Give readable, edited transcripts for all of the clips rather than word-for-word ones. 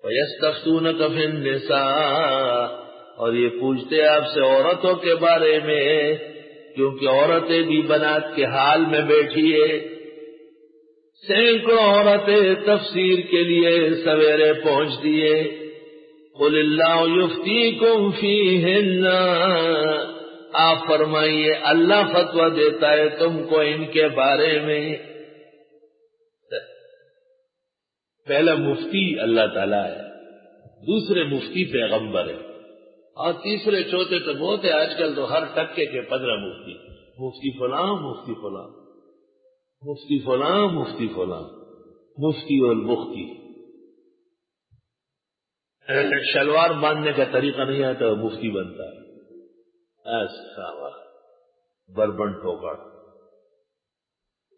وَيَسْتَفْتُونَكَ فِي النِّسَاءِ، اور یہ پوچھتے آپ سے عورتوں کے بارے میں، کیونکہ عورتیں بھی بنات کے حال میں بیٹھی ہے. سینکڑوں عورتیں تفسیر کے لیے سویرے پہنچ دیے. قُلِ اللَّهُ يُفْتِيكُمْ فِيهِنَّ، آپ فرمائیے اللہ فتویٰ دیتا ہے تم کو ان کے بارے میں. پہلا مفتی اللہ تعالیٰ ہے، دوسرے مفتی پیغمبر ہے، اور تیسرے چوتھے تو بہت ہے. آج کل تو ہر ٹکے کے 15 مفتی، مفتی فلاں مفتی فلاں مفتی فلاں مفتی فلاں مفتی والمفتی. شلوار باندھنے کا طریقہ نہیں آتا مفتی بنتا ہے. ایسا بربن ٹھوکر.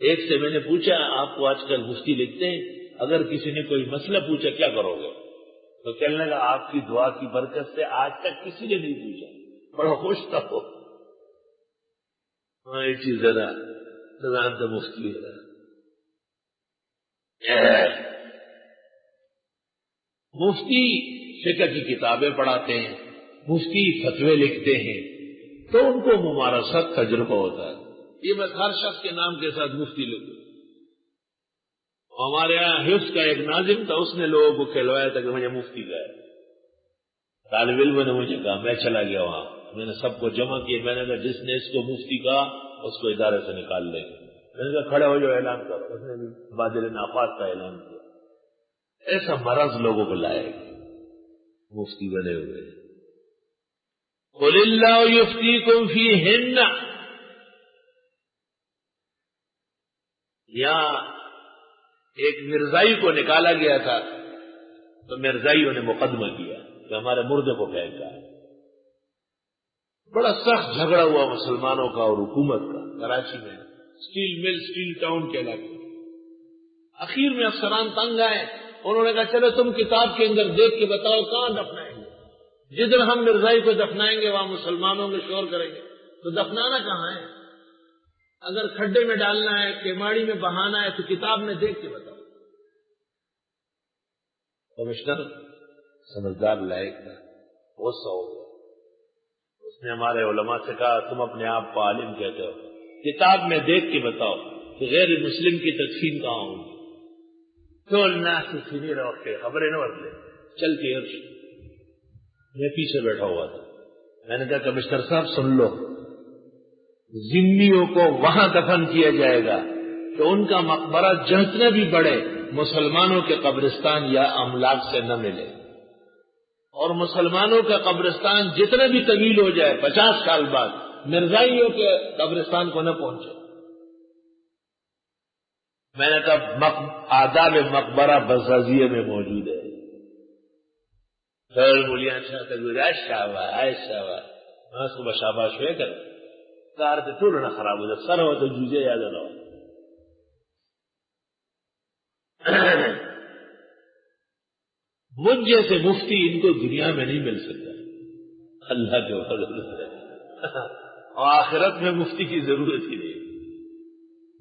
ایک سے میں نے پوچھا آپ کو آج کل مفتی لکھتے ہیں، اگر کسی نے کوئی مسئلہ پوچھا کیا کرو گے، تو کہنے لگا آپ کی دعا کی برکت سے آج تک کسی نے نہیں پوچھا. بڑا خوش تھا وہ. ہاں یہ چیز ذرا تو مفتی ہے. مفتی فقہ کی کتابیں پڑھاتے ہیں، مفتی فتوے لکھتے ہیں، تو ان کو ممارست تجربہ ہوتا ہے. یہ بس ہر شخص کے نام کے ساتھ مفتی لکھو. ہمارے یہاں حفظ کا ایک ناظم تھا، اس نے لوگوں کو کھلوایا تھا کہ مجھے مفتی کا ہے. طالب علم نے مجھے کہا، میں چلا گیا وہاں، میں نے سب کو جمع کیا، میں نے کہا جس نے اس کو مفتی کہا اس کو ادارے سے نکال لیں گے. میں نے کہا کھڑے ہو جو اعلان کرو. اس نے بھی بادل نافات کا اعلان کیا. ایسا مرض لوگوں کو لائے گا مفتی بنے ہوئے. قُلِ اللَّهُ يُفْتِيكُمْ فِيهِنَّ. یہاں ایک مرزائی کو نکالا گیا تھا تو مرزائیوں نے مقدمہ کیا کہ ہمارے مردے کو پھینکا ہے. بڑا سخت جھگڑا ہوا مسلمانوں کا اور حکومت کا کراچی میں، اسٹیل مل، اسٹیل ٹاؤن کے علاقے میں. اخیر میں افسران تنگ آئے، انہوں نے کہا چلو تم کتاب کے اندر دیکھ کے بتاؤ کہاں دفنائیں گے. جدھر ہم مرزائی کو دفنائیں گے وہاں مسلمانوں میں شور کریں گے، تو دفنانا کہاں ہے؟ اگر کھڈے میں ڈالنا ہے، کیماڑی میں بہانا ہے، تو کتاب میں دیکھ کے بتاؤ. کمشنر سمجھدار لائق تھا، غصہ ہو گیا. اس نے ہمارے علماء سے کہا تم اپنے آپ کو عالم کہتے ہو، کتاب میں دیکھ کے بتاؤ کہ غیر مسلم کی تدفین کہاں ہوگی. تو اللہ سے سنی رکھ کے خبریں نہ بدلے چلتی عرش. میں پیچھے بیٹھا ہوا تھا. میں نے کہا کمشنر صاحب سن لو، ذمیوں کو وہاں دفن کیا جائے گا کہ ان کا مقبرہ جتنا بھی بڑے مسلمانوں کے قبرستان یا املاک سے نہ ملے، اور مسلمانوں کا قبرستان جتنا بھی طویل ہو جائے 50 سال بعد مرزائیوں کے قبرستان کو نہ پہنچے. میں نے کہا آداب مقبرہ بزازیہ میں موجود ہے. ملیاں صبح شاباش ہوئے کر کار سے تھوڑا نہ خراب ہو جائے، سر ہو تو جوجے یاد نہ ہو. مجھ جیسے مفتی ان کو دنیا میں نہیں مل سکتا، اللہ کے فضل سے. اور آخرت میں مفتی کی ضرورت ہی نہیں.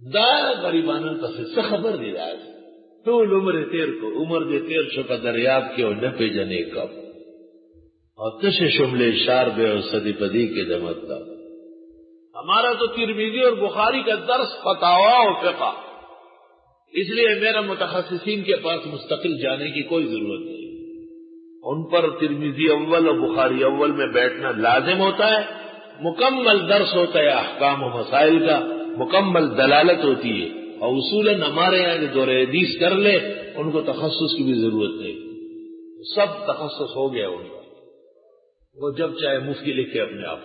دار غریبانوں کا سے خبر دی رہا ہے تو عمر تیر کو عمر دے تیر چھپا دریاب کے اور نہ پہ جنے کب، اور تش شملے شار بے اور صدی پدی کے دمت کا. ہمارا تو ترمذی اور بخاری کا درس فتاوا اور فقہ، اس لیے میرا متخصصین کے پاس مستقل جانے کی کوئی ضرورت نہیں. ان پر ترمذی اول اور بخاری اول میں بیٹھنا لازم ہوتا ہے. مکمل درس ہوتا ہے احکام و مسائل کا، مکمل دلالت ہوتی ہے. اور اصولاً ہمارے یہاں جو دور حدیث کر لے ان کو تخصص کی بھی ضرورت نہیں، سب تخصص ہو گیا ان کا. وہ جب چاہے مفتی لکھے اپنے آپ.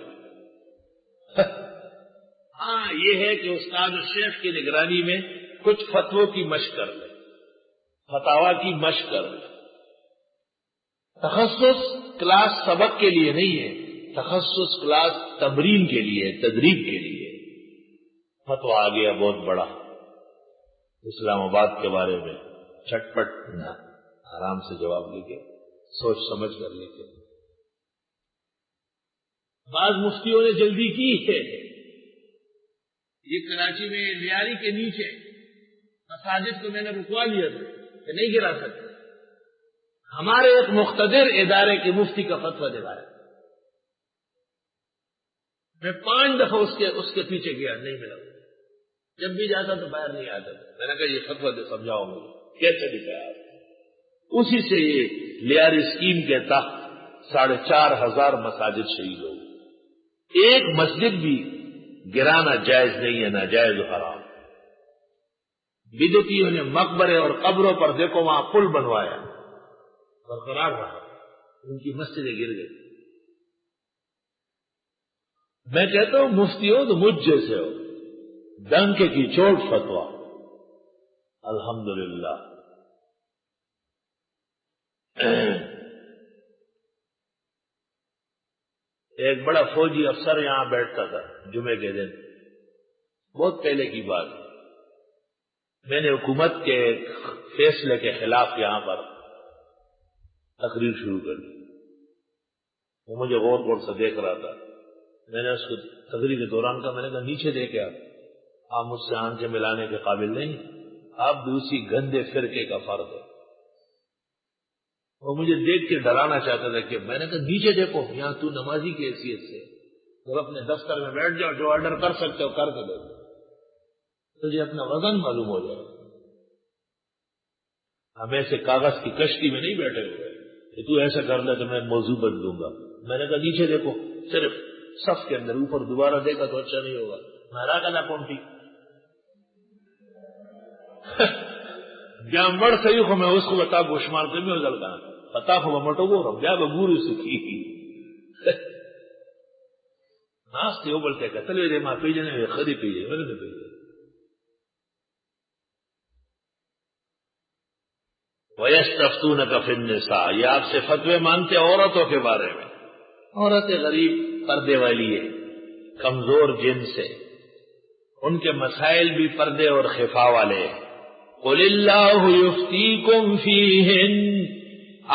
ہاں یہ ہے کہ استاد شیخ کی نگرانی میں کچھ فتووں کی مشق کر لے، فتاوا کی مشق کر لے. تخصص کلاس سبق کے لیے نہیں ہے، تخصص کلاس تمرین کے لیے، تدریب کے لیے. فتوا آ گیا بہت بڑا اسلام آباد کے بارے میں، چھٹپٹ نہ آرام سے جواب لکھے، سوچ سمجھ کر لکھے. بعض مفتیوں نے جلدی کی ہے. یہ کراچی میں لیاری کے نیچے مساجد کو میں نے رکوا لیا تھا کہ نہیں گرا سکتے. ہمارے ایک مقتدر ادارے کے مفتی کا فتویٰ دلایا، میں 5 دفعہ اس کے پیچھے گیا، نہیں ملا، جب بھی جاتا تو باہر نہیں آتا، میں نے کہا یہ فتویٰ دے سمجھاؤ مجھے کیسے دکھایا آپ؟ اسی سے یہ لیار اسکیم کے تحت 4,500 مساجد شہید ہو گئے، ایک مسجد بھی گرانا جائز نہیں ہے، ناجائز و حرام۔ بدعتیوں نے مقبرے اور قبروں پر دیکھو وہاں پل بنوایا، برقرار رہا، ان کی مسجدیں گر گئی۔ میں کہتا ہوں مفتی ہو تو مجھ جیسے ہو، ڈنکے کی چوٹ فتویٰ، الحمدللہ۔ ایک بڑا فوجی افسر یہاں بیٹھتا تھا جمعے کے دن، بہت پہلے کی بات ہے، میں نے حکومت کے فیصلے کے خلاف یہاں پر تقریر شروع کر دی، وہ مجھے غور غور سے دیکھ رہا تھا، میں نے اس کو تقریر کے دوران کہا، میں نے کہا نیچے دیکھے آپ مجھ سے آنکھیں ملانے کے قابل نہیں، آپ بھی اسی گندے فرقے کا فرد ہے۔ وہ مجھے دیکھ کے ڈرانا چاہتا تھا کہ میں نے کہا نیچے دیکھو، یہاں تو نمازی کی حیثیت سے جب اپنے دفتر میں بیٹھ جاؤ، جو آرڈر کر سکتے ہو کر کے دو، تجھے اپنا وزن معلوم ہو جائے۔ ہم ایسے کاغذ کی کشتی میں نہیں بیٹھے ہوئے کہ تو ایسا کر لے تو میں موضوع بدلوں گا۔ میں نے کہا نیچے دیکھو، صرف صف کے اندر، اوپر دوبارہ دیکھا تو اچھا نہیں ہوگا۔ مہارا کہنا کونٹی جہاں مڑ سہی کو میں اس کو بتا گوشمار کے میں ازل کہاں پتا ہو مٹو وہ رب جا بگوری سکی ناستے ہو بلتے قتل دے ماں پیجنے خری پیجے میرے نے پیجے۔ وَيَسْتَفْتُونَكَ فِي النِّسَاءِ، یہ آپ سے فتوے مانگتے عورتوں کے بارے میں۔ عورتیں غریب پردے والی ہے، کمزور جن سے، ان کے مسائل بھی پردے اور خفا والے ہیں۔ قُلِ اللَّهُ يُفْتِيكُمْ فِيهِنَّ،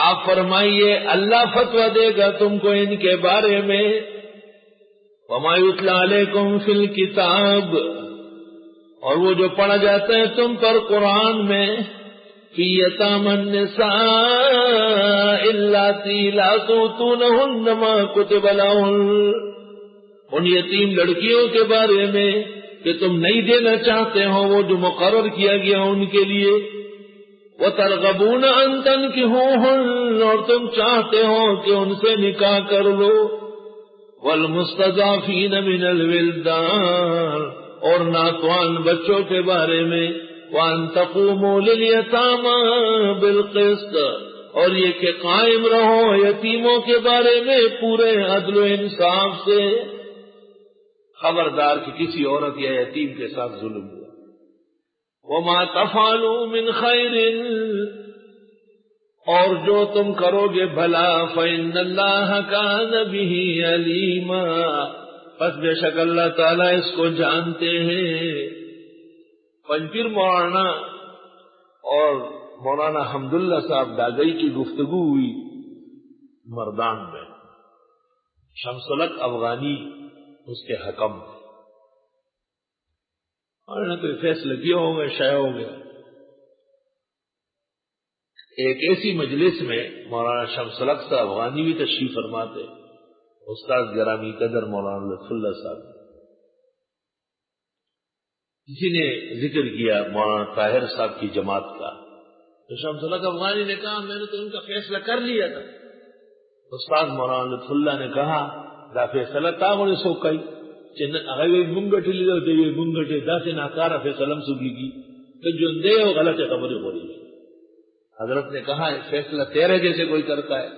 آپ فرمائیے اللہ فتویٰ دے گا تم کو ان کے بارے میں۔ وَمَا يُتْلَى عَلَيْكُمْ فِي الْكِتَابِ، اور وہ جو پڑھا جاتا ہے تم پر قرآن میں، فِي يَتَامَى النِّسَاءِ اللَّاتِي لَا تُؤْتُونَهُنَّ مَا كُتِبَ لَهُنَّ، ان یتیم لڑکیوں کے بارے میں کہ تم نہیں دینا چاہتے ہو وہ جو مقرر کیا گیا ان کے لیے۔ وَتَرْغَبُونَ أَن تَنكِحُوهُنَّ، اور تم چاہتے ہو کہ ان سے نکاح کر لو۔ وَالْمُسْتَضْعَفِينَ مِنَ الْوِلْدَانِ، اور ناتوان بچوں کے بارے میں۔ وَأَن تَقُومُوا لِلْيَتَامَى بِالْقِسْطِ، اور یہ کہ قائم رہو یتیموں کے بارے میں پورے عدل و انصاف سے۔ خبردار کہ کسی عورت یا یتیم کے ساتھ ظلم ہوا۔ وَمَا تَفْعَلُوا مِنْ خَيْرٍ، اور جو تم کرو گے بھلا، فَإِنَّ اللَّهَ كَانَ بِهِ عَلِيمًا، پس بے شک اللہ تعالیٰ اس کو جانتے ہیں۔ پنجپیر مولانا اور مولانا حمداللہ صاحب داگئی کی گفتگو ہوئی مردان میں، شمس الحق افغانی اس کے حکم تھے، اور نہ کوئی فیصلہ کیا ہوں گے شائع ہو گیا۔ ایک ایسی مجلس میں مولانا شمس الحق صاحب افغانی بھی تشریف فرماتے، استاد گرامی قدر مولانا لطف اللہ صاحب، کسی نے ذکر کیا مولانا طاہر صاحب کی جماعت کا، تو شمس الحق افغانی نے کہا میں نے تو ان کا فیصلہ کر لیا تھا۔ استاد مولانا لطف اللہ نے کہا دا فیصلہ تاغنے سو کئی اگر منگٹی لیدو تو یہ منگٹی دا سے ناکارا فیصلہ سکی کی تو جندے ہو غلط خبریں ہو رہی۔ حضرت نے کہا فیصلہ تیرے جیسے کوئی کرتا ہے،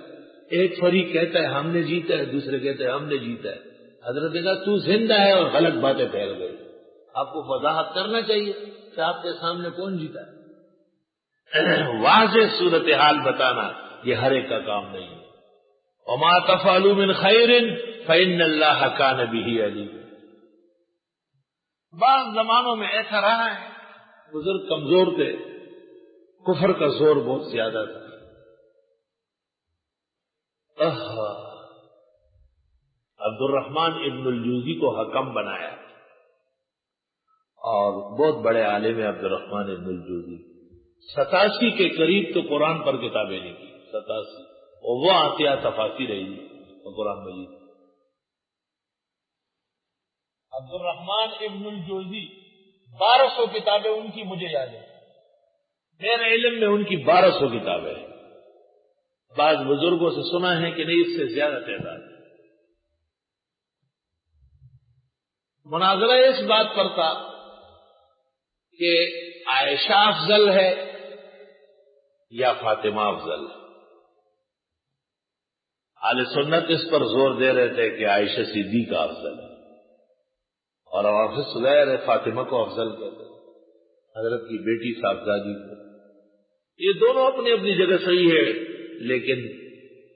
ایک فریق کہتا ہے ہم نے جیتا ہے، دوسرے کہتے ہیں ہم نے جیتا ہے۔ حضرت نے کہا تو زندہ ہے اور غلط باتیں پھیل گئی، آپ کو وضاحت کرنا چاہیے کہ آپ کے سامنے کون جیتا ہے۔ واضح صورتحال بتانا یہ ہر ایک کا کام نہیں ہے۔ وما تفعلوا من خیر فإن اللہ کان بہ علیم۔ بعض زمانوں میں ایسا رہا ہے بزرگ کمزور تھے، کفر کا زور بہت زیادہ تھا، عبد الرحمن ابن الجوزی کو حکم بنایا، اور بہت بڑے عالم عبد الرحمن ابن الجوزی، 87 کے قریب تو قرآن پر کتابیں لکھی، 87 اور وہ عطیہ تفاصیل رہی قرآن مجید۔ عبد الرحمن ابن الجوزی 1200 کتابیں ان کی مجھے یاد ہیں، میرے علم میں ان کی 1200 کتابیں ہیں، بعض بزرگوں سے سنا ہے کہ نہیں اس سے زیادہ تعداد ہے۔ مناظرہ اس بات پر تھا کہ عائشہ افضل ہے یا فاطمہ افضل ہے۔ اہل سنت اس پر زور دے رہے تھے کہ عائشہ صدیقہ افضل ہے، اور حافظ صغیر فاطمہ کو افضل کہتے ہیں، حضرت کی بیٹی صاحبزادی کو۔ یہ دونوں اپنی اپنی جگہ صحیح ہے، لیکن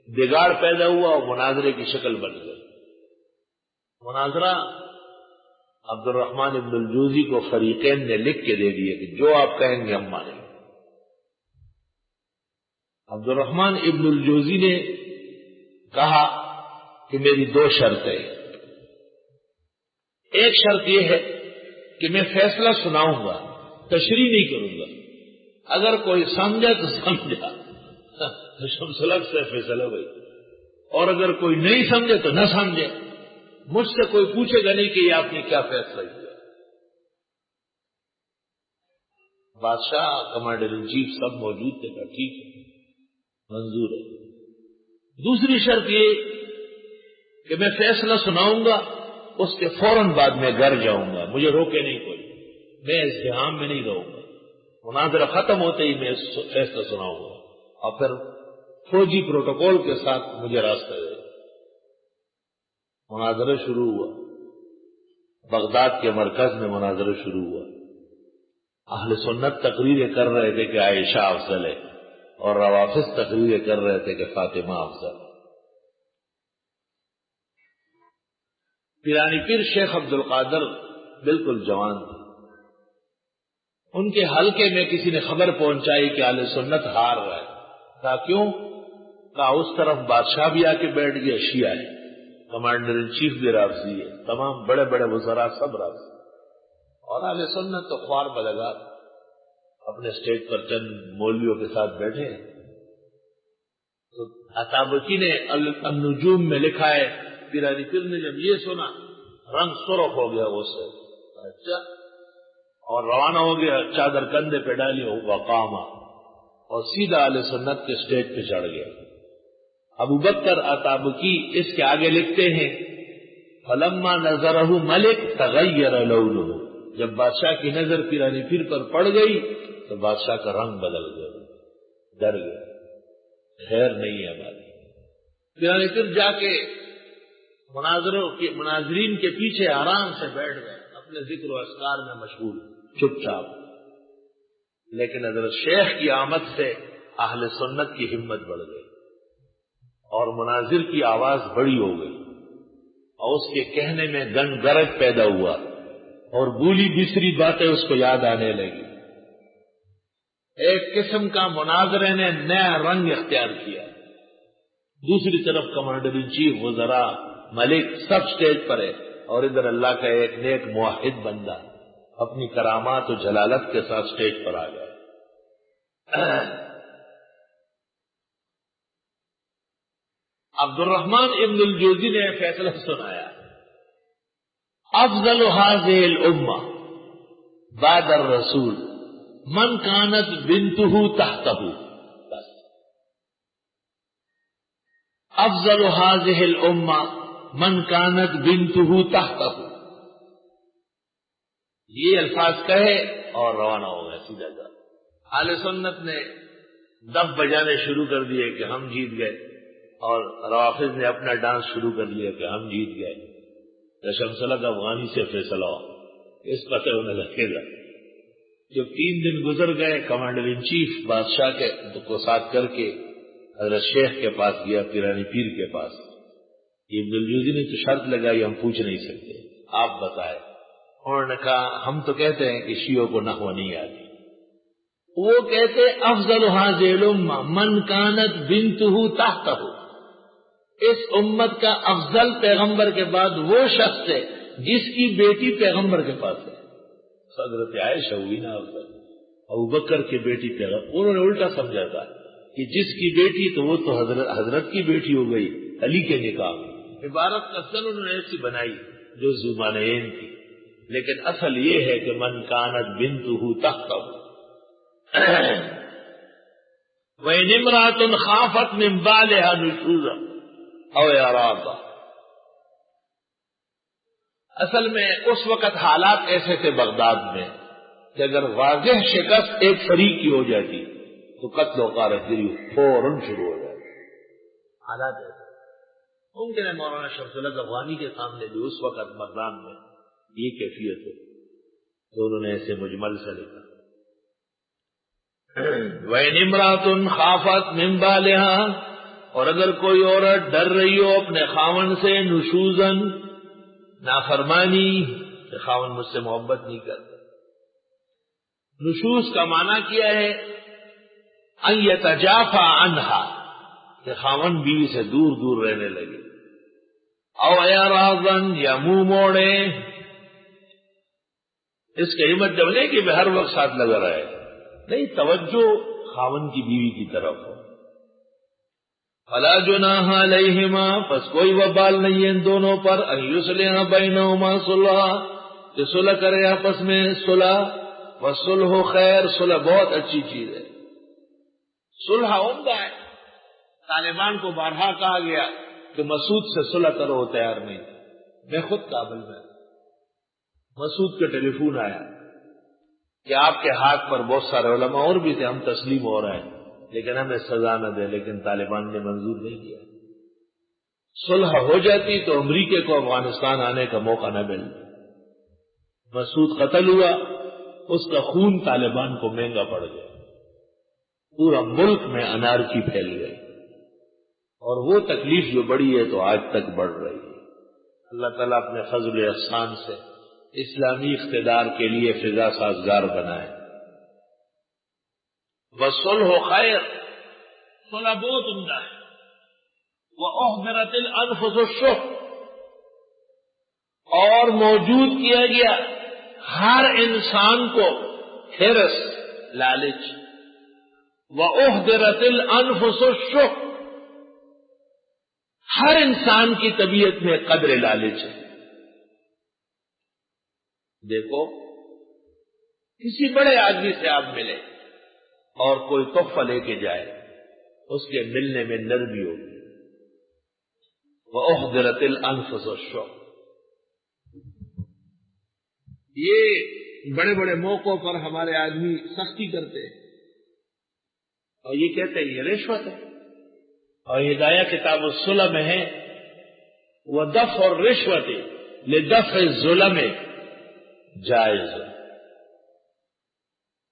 بگاڑ پیدا ہوا اور مناظرے کی شکل بن گئی۔ مناظرہ عبد الرحمن ابن الجوزی کو فریقین نے لکھ کے دے دیے کہ جو آپ کہیں گے ہم مانیں گے۔ عبد الرحمن ابن الجوزی نے کہا کہ میری 2 شرطیں، ایک شرط یہ ہے کہ میں فیصلہ سناؤں گا، تشریح نہیں کروں گا، اگر کوئی سمجھا تو سمجھا، شمس الحق سے فیصلہ ہوئی، اور اگر کوئی نہیں سمجھے تو نہ سمجھے، مجھ سے کوئی پوچھے گا نہیں کہ یہ آپ نے کیا فیصلہ کیا۔ بادشاہ کمانڈر ان چیف سب موجود تھے، کہا ٹھیک ہے، منظور ہے۔ دوسری شرط یہ کہ میں فیصلہ سناؤں گا، اس کے فوراً بعد میں گھر جاؤں گا، مجھے روکے نہیں کوئی، میں ازدحام میں نہیں رہوں گا، مناظرہ ختم ہوتے ہی میں فیصلہ سناؤں گا، اور پھر فوجی پروٹوکول کے ساتھ مجھے راستہ دے۔ مناظرہ شروع ہوا، بغداد کے مرکز میں مناظرہ شروع ہوا۔ اہل سنت تقریریں کر رہے تھے کہ عائشہ افضل ہے، اور روافض تقریریں کر رہے تھے کہ فاطمہ افضل ہے۔ پیرانی پیر شیخ عبد القادر بالکل جوان تھے، ان کے حلقے میں کسی نے خبر پہنچائی کہ اہل سنت ہار رہا ہے۔ کہا کیوں؟ کہا اس طرف بادشاہ بھی آ کے بیٹھ گیا، شیعہ ہے، کمانڈر ان چیف بھی رافضی ہے، تمام بڑے بڑے وزراء سب رافضی، اور اہل سنت تو خوار بلگا اپنے اسٹیج پر چند مولویوں کے ساتھ بیٹھے ہیں۔ تو عطابکی نے النجوم میں لکھا ہے، پیرانی پیر نے جب یہ سنا رنگ سرخ ہو گیا اس سے، اچھا، اور روانہ ہو گیا، چادر کندھے پہ ڈالی، وقامہ، اور سیدھا اہل سنت کے اسٹیج پہ چڑھ گیا۔ ابو بکر عطابکی اس کے آگے لکھتے ہیں، فلما نظرہ ملک تغیر لونہ، جب بادشاہ کی نظر پیرانی پیر پر پڑ گئی تو بادشاہ کا رنگ بدل گیا، ڈر گیا، خیر نہیں ہے بات۔ پیرانی پیر جا کے مناظرین کے پیچھے آرام سے بیٹھ گئے، اپنے ذکر و اذکار میں مشغول، چپ چاپ۔ لیکن حضرت شیخ کی آمد سے اہل سنت کی ہمت بڑھ گئی، اور مناظر کی آواز بڑی ہو گئی، اور اس کے کہنے میں گن گرج پیدا ہوا، اور بھولی بسری باتیں اس کو یاد آنے لگی۔ ایک قسم کا مناظرے نے نیا رنگ اختیار کیا۔ دوسری طرف کمانڈر ان چیف، وزراء، ملک سب سٹیج پر ہے، اور ادھر اللہ کا ایک نیک موحد بندہ اپنی کرامات و جلالت کے ساتھ سٹیج پر آ گیا۔ عبد الرحمن ابن الجوزی نے فیصلہ سنایا، افضل هذه الامہ بعد الرسول من کانت بنتہ تحتہ، بس افضل هذه الامہ من کانت بنتہ تحتہ، یہ الفاظ کہے اور روانہ ہو گئے سیدھا جا۔ اہل سنت نے دف بجانے شروع کر دیے کہ ہم جیت گئے، اور روافض نے اپنا ڈانس شروع کر لیا کہ ہم جیت گئے۔ شمس الحق افغانی سے فیصلہ ہو، اس پتہ انہیں لگے گا۔ جب 3 دن گزر گئے، کمانڈر ان چیف بادشاہ کو ساتھ کر کے حضرت شیخ کے پاس گیا، پیرانی پیر کے پاس۔ ابن الجوزی نے تو شرط لگائی، ہم پوچھ نہیں سکتے، آپ بتائیں۔ انہوں نے کہا ہم تو کہتے ہیں کہ شیعوں کو نحو نہیں آتی۔ وہ کہتے افضل هذه الامہ من کانت بنتہ تحتہ، اس امت کا افضل پیغمبر کے بعد وہ شخص ہے جس کی بیٹی پیغمبر کے پاس ہے۔ حضرت عائشہ ہوئی نا افضل، ابو بکر کی بیٹی پیغمبر، انہوں نے الٹا سمجھا تھا کہ جس کی بیٹی تو وہ تو حضرت کی بیٹی ہو گئی علی کے نکاح میں. عبارت اصل انہوں نے ایسی بنائی جو زبانین تھی، لیکن اصل یہ ہے کہ من کانت بنتہ تحتہ وَإِنِ امْرَأَةٌ خَافَتْ مِنْ بَعْلِهَا نُشُوزًا أَوْ إِعْرَاضًا. اصل میں اس وقت حالات ایسے تھے بغداد میں کہ اگر واضح شکست ایک فریق کی ہو جاتی تو قتل و غارت گری فوراً شروع ہو جاتی. حالات ایسے ممکن ہے مولانا شمس الحق افغانی کے سامنے بھی اس وقت بغداد میں یہ کیفیت ہو تو انہوں نے ایسے مجمل سے لکھا وَإِنِ امْرَأَةٌ خَافَتْ مِنْ بَعْلِهَا، اور اگر کوئی عورت ڈر رہی ہو اپنے خاوند سے نشوزن نافرمانی کہ خاوند مجھ سے محبت نہیں کرتا. نشوز کا معنی کیا ہے ان یتجافا عنہا کہ خاوند بیوی سے دور دور رہنے لگے. او اعراضن یا منہ موڑے. اس کا یہ مطلب نہیں کہ وہ ہر وقت ساتھ لگا رہے، نہیں، توجہ خاوند کی بیوی کی طرف ہو. فلا جناح علیہما، پس کوئی وبال نہیں ہے ان دونوں پر ان یصلح بینہما صلحا کہ صلح کرے آپس میں صلح. والصلح خیر، صلح بہت اچھی چیز ہے، صلح عمدہ ہے. طالبان کو بارہا کہا گیا کہ مسعود سے صلح کرو، وہ تیار نہیں. میں خود کابل میں، مسعود کا ٹیلی فون آیا کہ آپ کے ہاتھ پر بہت سارے علماء اور بھی تھے، ہم تسلیم ہو رہے ہیں لیکن ہمیں سزا نہ دے، لیکن طالبان نے منظور نہیں کیا. صلح ہو جاتی تو امریکہ کو افغانستان آنے کا موقع نہ ملتا. مسعود قتل ہوا، اس کا خون طالبان کو مہنگا پڑ گیا، پورا ملک میں انارکی پھیل گئی، اور وہ تکلیف جو بڑی ہے تو آج تک بڑھ رہی ہے. اللہ تعالیٰ اپنے فضل و احسان سے اسلامی اقتدار کے لیے فضا سازگار بنائے. والصلح خیر، صلح بہت عمدہ ہے. وأحضرت الأنفس الشح، اور موجود کیا گیا ہر انسان کو حرص، لالچ. وأحضرت الأنفس الشح، ہر انسان کی طبیعت میں قدر لالچ ہے. دیکھو کسی بڑے آدمی سے آپ ملے اور کوئی تحفہ لے کے جائے، اس کے ملنے میں نرمی ہوگی. وأحضرت الأنفس الشح. یہ بڑے بڑے موقعوں پر ہمارے آدمی سختی کرتے ہیں اور یہ کہتے ہیں یہ رشوت ہے. اور ہدایہ کتاب الصلح میں ہے وَدَفْعُ الرِّشْوَةِ لِدَفْعِ الظُّلَمِ جائز.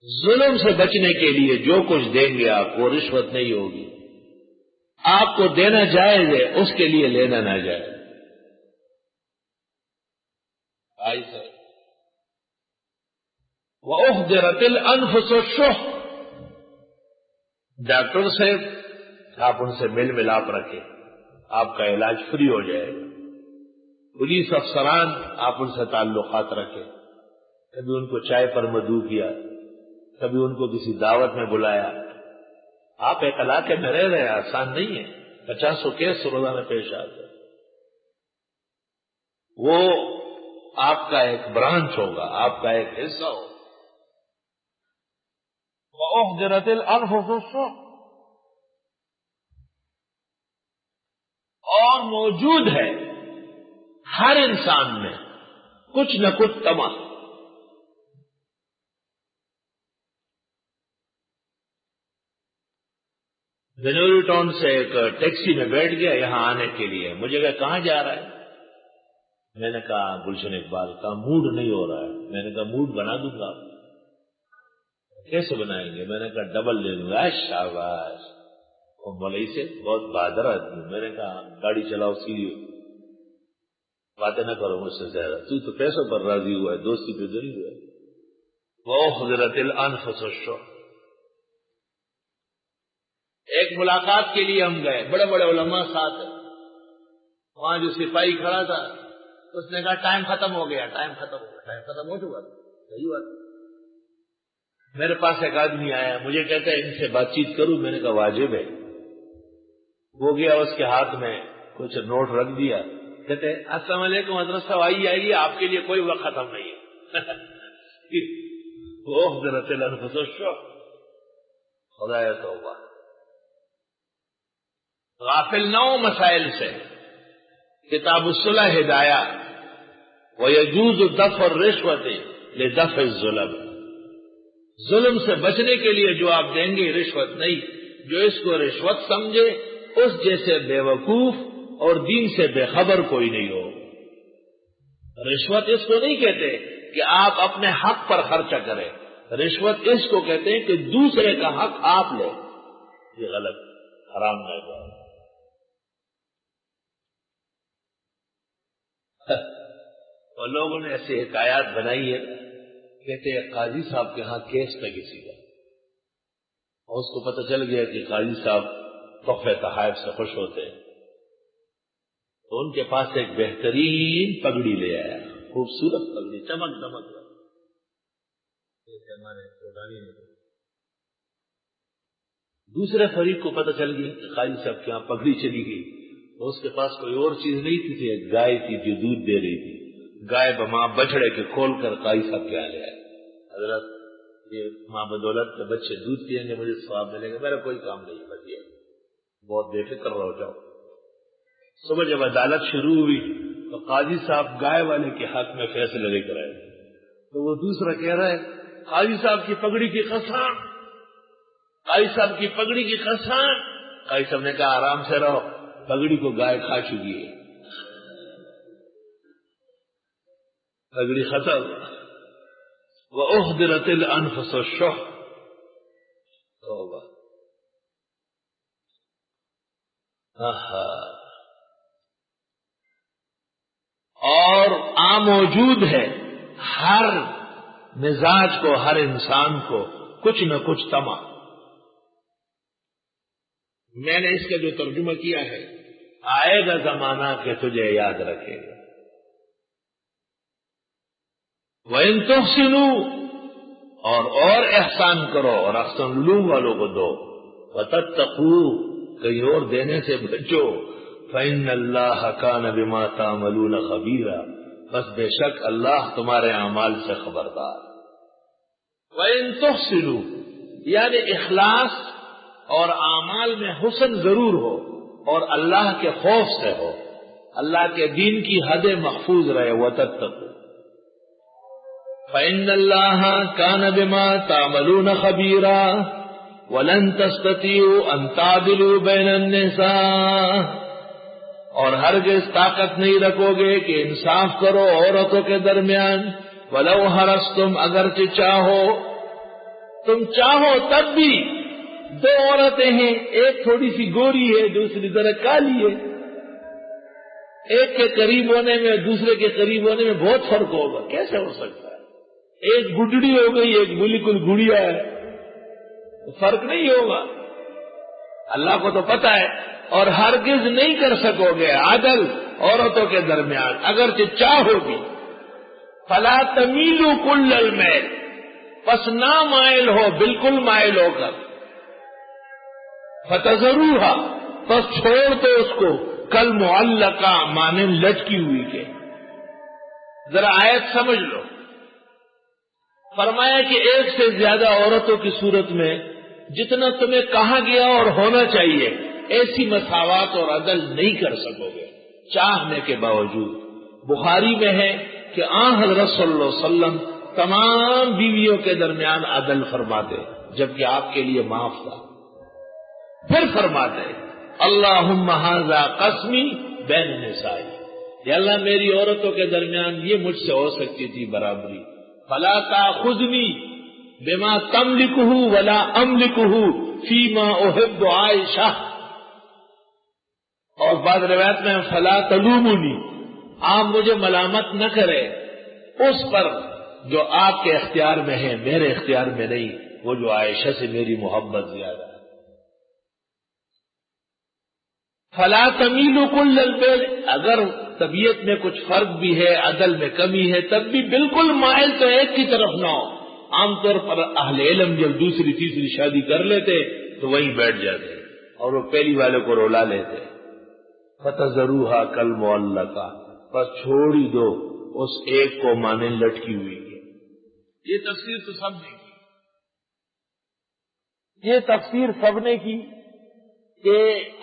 ظلم سے بچنے کے لیے جو کچھ دیں گے آپ وہ رشوت نہیں ہوگی. آپ کو دینا جائز ہے، اس کے لیے لینا نہ جائز. وَأُحْضِرَتِ الْأَنفُسُ الشُّحَّ. ڈاکٹر سے آپ ان سے میل ملاپ رکھیں، آپ کا علاج فری ہو جائے گا. پولیس افسران آپ ان سے تعلقات رکھیں، کبھی ان کو چائے پر مدعو کیا، کبھی ان کو کسی دعوت میں بلایا. آپ ایک علاقے میں رہ رہے ہیں، آسان نہیں ہے، 50 کیس روزانہ پیش آتے. وہ آپ کا ایک برانچ ہوگا، آپ کا ایک حصہ ہوگا. وَأُحْضِرَتِ الْأَنفُسُ الشُّحَّ. اور موجود ہے ہر انسان میں کچھ نہ کچھ طمع. بنوری ٹاؤن سے ایک ٹیکسی میں بیٹھ گیا یہاں آنے کے لیے. مجھے کہا کہاں جا رہا ہے؟ میں نے کہا گلشن اقبال کا. موڈ نہیں ہو رہا ہے. میں نے کہا موڈ بنا دوں گا. کیسے بنائیں گے؟ میں نے کہا ڈبل لے دوں گا. شاباش. اور مولوی سے بہت بہادر آدمی. میں نے کہا گاڑی چلاؤ سیدھی، باتیں نہ کرو مجھ سے زیادہ. تو پیسوں پر راضی ہوا ہے، دوستی پہ نہیں ہوا ہے. وَأُحْضِرَتِ الْأَنفُسُ الشُّحَّ. ایک ملاقات کے لیے ہم گئے، بڑے بڑے علماء ساتھ ہیں. وہاں جو سپاہی کھڑا تھا اس نے کہا ٹائم ختم ہو گیا. ٹائم ختم ہو گیا. ٹائم ختم ہو چکا تھا. صحیح بات. میرے پاس ایک آدمی آیا، مجھے کہتا ہے ان سے بات چیت کروں، میں نے کہا واجب ہے۔ وہ گیا، اس کے ہاتھ میں کچھ نوٹ رکھ دیا، کہتے ہیں السلام علیکم حضرت صاحب، آئیے آپ کے لیے کوئی وقت ختم نہیں ہے۔ وہ حضرت الانفس الشح، خدایا توبہ، غافل نہ ہو مسائل سے۔ کتاب الصلح ہدایہ، وَيَجُوزُ دَفْعُ الرِّشْوَةِ لِدَفْعِ الظُّلَمِ، ظلم سے بچنے کے لیے جو آپ دیں گے رشوت نہیں، جو اس کو رشوت سمجھے اس جیسے بے وقوف اور دین سے بے خبر کوئی نہیں ہو۔ رشوت اس کو نہیں کہتے کہ آپ اپنے حق پر خرچہ کریں، رشوت اس کو کہتے ہیں کہ دوسرے کا حق آپ لیں، یہ غلط حرام ہے۔ اور لوگوں نے ایسی حکایات بنائی ہے، کہتے ہیں قاضی صاحب کے ہاں کیس تھا کسی کا، اور اس کو پتہ چل گیا کہ قاضی صاحب تحفے تحائف سے خوش ہوتے ہیں، تو ان کے پاس ایک بہترین پگڑی لے آیا، خوبصورت پگڑی، چمک دمک ہمارے دوسرے فریق کو پتہ چل گیا کہ قاضی صاحب کے ہاں پگڑی چلی گئی، تو اس کے پاس کوئی اور چیز نہیں تھی، ایک گائے تھی جو دودھ دے رہی تھی، گائے بماں بچڑے کے کھول کر قاضی صاحب کے آ آئے، حضرت یہ ماں بدولت کے بچے دودھ پیئیں گے مجھے ثواب ملے گا، میرا کوئی کام نہیں، بس یہ بہت بے فکر رہو جاؤ۔ صبح جب عدالت شروع ہوئی تو قاضی صاحب گائے والے کے حق میں فیصلے لے کر آئے، تو وہ دوسرا کہہ رہا ہے قاضی صاحب کی پگڑی کی قسم، قاضی صاحب کی پگڑی کی قسم۔ قاضی صاحب نے کہا آرام سے رہو، پگڑی کو گائے کھا چکی ہے، پگڑی ختم۔ وَأُحْضِرَتِ الْأَنفُسُ الشُّحَّ، توبہ۔ اور موجود ہے ہر مزاج کو، ہر انسان کو کچھ نہ کچھ طمع۔ میں نے اس کا جو ترجمہ کیا ہے، آئے گا زمانہ کہ تجھے یاد رکھے گا۔ وَإِن تُحْسِنُوا، اور احسان کرو اور احسن العلوم والوں کو دو، وَتَتَّقُوا، کہیں اور دینے سے بچو، فَإِنَّ اللَّهَ كَانَ بِمَا تَعْمَلُونَ خَبِيرًا، بس بے شک اللہ تمہارے اعمال سے خبردار۔ وَإِن تُحْسِنُوا، یعنی اخلاص اور اعمال میں حسن ضرور ہو، اور اللہ کے خوف سے ہو، اللہ کے دین کی حدیں محفوظ رہے، وَتَتَّقُوا، فَإِنَّ اللَّهَ كَانَ بِمَا تَعْمَلُونَ خَبِيرًا وَلَن تَسْتَطِيعُوا أَن تَعْدِلُوا بَيْنَ النِّسَاءِ، اور ہرگز طاقت نہیں رکھو گے کہ انصاف کرو عورتوں کے درمیان، وَلَوْ حَرَصْتُمْ، اگرچہ چاہو، تم چاہو تب بھی، دو عورتیں ہیں، ایک تھوڑی سی گوری ہے، دوسری ذرا کالی ہے، ایک کے قریب ہونے میں دوسرے کے قریب ہونے میں بہت فرق ہوگا، کیسے ہو سکتا ہے؟ ایک گڈڑی ہو گئی، ایک بالکل گڑیا ہے، فرق نہیں ہوگا، اللہ کو تو پتا ہے۔ اور ہرگز نہیں کر سکو گے عدل عورتوں کے درمیان، اگرچہ چاہو بھی۔ فلا تمیلوا کل المیل، پس نہ مائل ہو بالکل مائل ہو کر، فتذروها، پس چھوڑ دو اس کو، کل معلقہ، مانند لٹکی ہوئی کے۔ ذرا آیت سمجھ لو، فرمایا کہ ایک سے زیادہ عورتوں کی صورت میں جتنا تمہیں کہا گیا اور ہونا چاہیے، ایسی مساوات اور عدل نہیں کر سکو گے چاہنے کے باوجود۔ بخاری میں ہے کہ حضرت صلی اللہ علیہ وسلم تمام بیویوں کے درمیان عدل فرماتے، جبکہ آپ کے لیے معاف تھا۔ پھر فرماتے اللہم ھذا قسمی بین نسائی، یا اللہ میری عورتوں کے درمیان یہ مجھ سے ہو سکتی تھی برابری، فلا تاخذنی بما تملکہ ولا املکہ فیما احب عائشہ، اور بعض روایت میں فلا تلومنی، آپ مجھے ملامت نہ کرے اس پر جو آپ کے اختیار میں ہے، میرے اختیار میں نہیں، وہ جو عائشہ سے میری محبت زیادہ ہے۔ فلا تمیلوا کل المیل، اگر طبیعت میں کچھ فرق بھی ہے، عدل میں کمی ہے، تب بھی بالکل مائل تو ایک کی طرف نہ ہو، عام طور پر اہل علم جب دوسری تیسری شادی کر لیتے تو وہیں بیٹھ جاتے اور وہ پہلی والے کو رولا لیتے. فَتَذَرُوهَا كَالْمُعَلَّقَةِ، بس چھوڑ ہی دو اس ایک کو مانے لٹکی ہوئی ہے. یہ تفسیر تو سب نے کی، یہ تفسیر سب نے کی کہ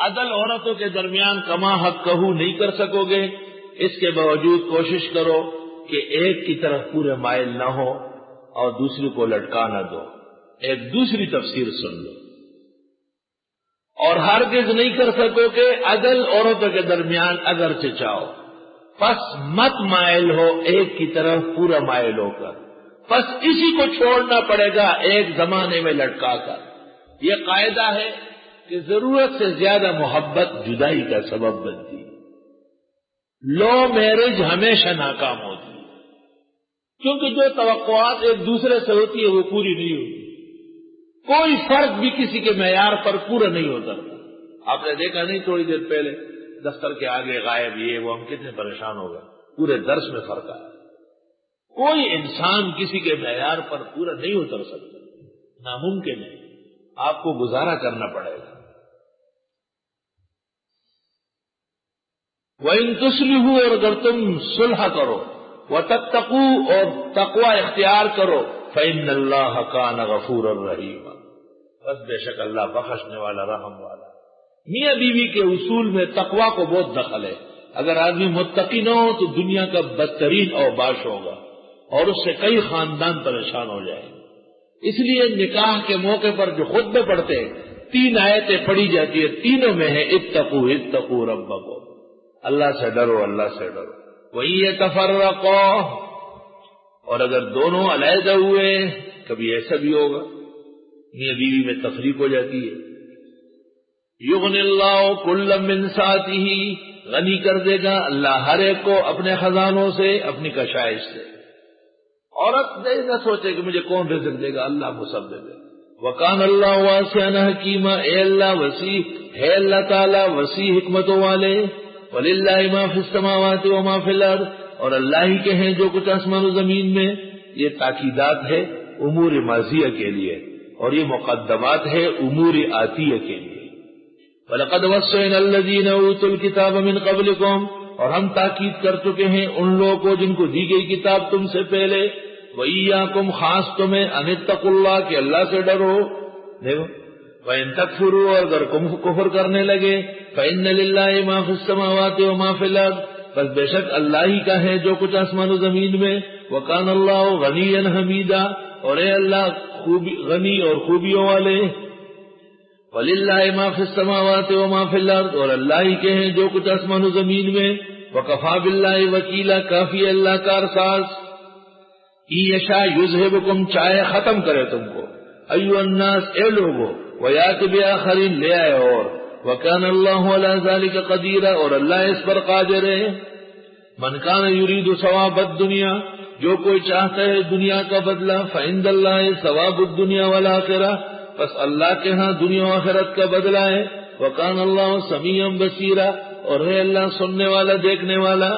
عدل عورتوں کے درمیان کما حق کہو نہیں کر سکو گے، اس کے باوجود کوشش کرو کہ ایک کی طرف پورے مائل نہ ہو اور دوسری کو لٹکا نہ دو. ایک دوسری تفسیر سن لو. اور ہرگز نہیں کر سکو کہ عدل عورتوں کے درمیان اگرچہ چاہو، پس مت مائل ہو ایک کی طرف پورا مائل ہو کر، پس اسی کو چھوڑنا پڑے گا ایک زمانے میں لٹکا کر. یہ قاعدہ ہے کہ ضرورت سے زیادہ محبت جدائی کا سبب بنتی ہے. لو میرج ہمیشہ ناکام ہوتی ہے، کیونکہ جو توقعات ایک دوسرے سے ہوتی ہے وہ پوری نہیں ہوتی. کوئی فرق بھی کسی کے معیار پر پورا نہیں ہوتا. آپ نے دیکھا نہیں تھوڑی دیر پہلے دفتر کے آگے غائب یہ وہ، ہم کتنے پریشان ہو گئے. پورے درس میں فرق آیا. کوئی انسان کسی کے معیار پر پورا نہیں اتر سکتا، ناممکن ہے. آپ کو گزارا کرنا پڑے گا. وَإِن تُصْلِحُوا، اور اگر تم صلح کرو، وَتَتَّقُوا، اور تقوی اختیار کرو، فَإِنَّ اللَّهَ كَانَ غَفُورًا رَحِيمًا، بس بے شک اللہ بخشنے والا رحم والا. میاں بیوی کے اصول میں تقوی کو بہت دخل ہے. اگر آدمی متقی نہ ہو تو دنیا کا بدترین اوباش ہوگا اور اس سے کئی خاندان پریشان ہو جائیں. اس لیے نکاح کے موقع پر جو خطبے پڑھتے ہیں 3 آیتیں پڑھی جاتی ہے، تینوں میں ہے اتقوا اتقوا ربکم، اللہ سے ڈرو اللہ سے ڈرو. وَإِن يَتَفَرَّقَا، اور اگر دونوں علیحدہ ہوئے، کبھی ایسا بھی ہوگا میاں بیوی میں تفریق ہو جاتی ہے. یغنی اللہ کلا من سعتہ، غنی کر دے گا اللہ ہر ایک کو اپنے خزانوں سے، اپنی کشائش سے. عورت نہ سوچے کہ مجھے کون رزق دے گا، اللہ کو سب دے دے. وکان اللہ واسعا حکیما، اے اللہ وسیع ہے، اللہ تعالی وسیع حکمتوں والے. وللہ ما فی السماوات و ما فی الارض، اور اللہ ہی کے ہیں جو کچھ آسمان و زمین میں. یہ تاکیدات ہے امور ماضیہ کے لیے اور یہ مقدمات ہے امور آتیہ کے لیے. وَلَقَدْ وَصَّيْنَا الَّذِينَ أُوتُوا الْكِتَابَ مِنْ قَبْلِكُمْ، اور ہم تاکید کر چکے ہیں ان لوگوں کو جن کو دی گئی کتاب تم سے پہلے. وَإِيَّاكُمْ، خاص تمہیں، أَنِ اتَّقُوا اللَّهَ، کہ اللہ سے ڈرو. دیکھو وَإِن تَكْفُرُوا، اور اگر کفر کرنے لگے، فَإِنَّ لِلَّهِ مَا فِي السَّمَاوَاتِ وَمَا فِي الْأَرْضِ، بس بے شک اللہ ہی کا ہے جو کچھ آسمان و زمین میں. وَكَانَ اللَّهُ غَنِيًّا حَمِيدًا، اور اے اللہ غنی اور خوبیوں والے. وَلِلَّهِ مَا فِي السَّمَاوَاتِ وَمَا فِي الْأَرْضِ، اور اللہ ہی کے ہیں جو کچھ آسمان و زمین میں. وَكَفَى بِاللَّهِ وَكِيلًا، کافی اللہ کارساز. إِن يَشَأْ يُذْهِبْكُمْ، چاہے ختم کرے تم کو. أَيُّهَا النَّاسُ، اے لوگو. وَيَأْتِ بِآخَرِينَ، لے آئے اور. وَكَانَ اللَّهُ عَلَى ذَلِكَ قَدِيرًا، اور اللہ اس پر قادر ہے. مَنْ كَانَ يُرِيدُ ثَوَابَ الدُّنْيَا، جو کوئی چاہتا ہے دنیا کا بدلہ، فَعِندَ اللَّهِ ثَوَابُ الدُّنْيَا وَالْآخِرَةِ، بس اللہ کے ہاں دنیا و آخرت کا بدلہ ہے. وَكَانَ اللَّهُ سَمِيعًا بَصِيرًا، اور ہے اللہ سننے والا دیکھنے والا.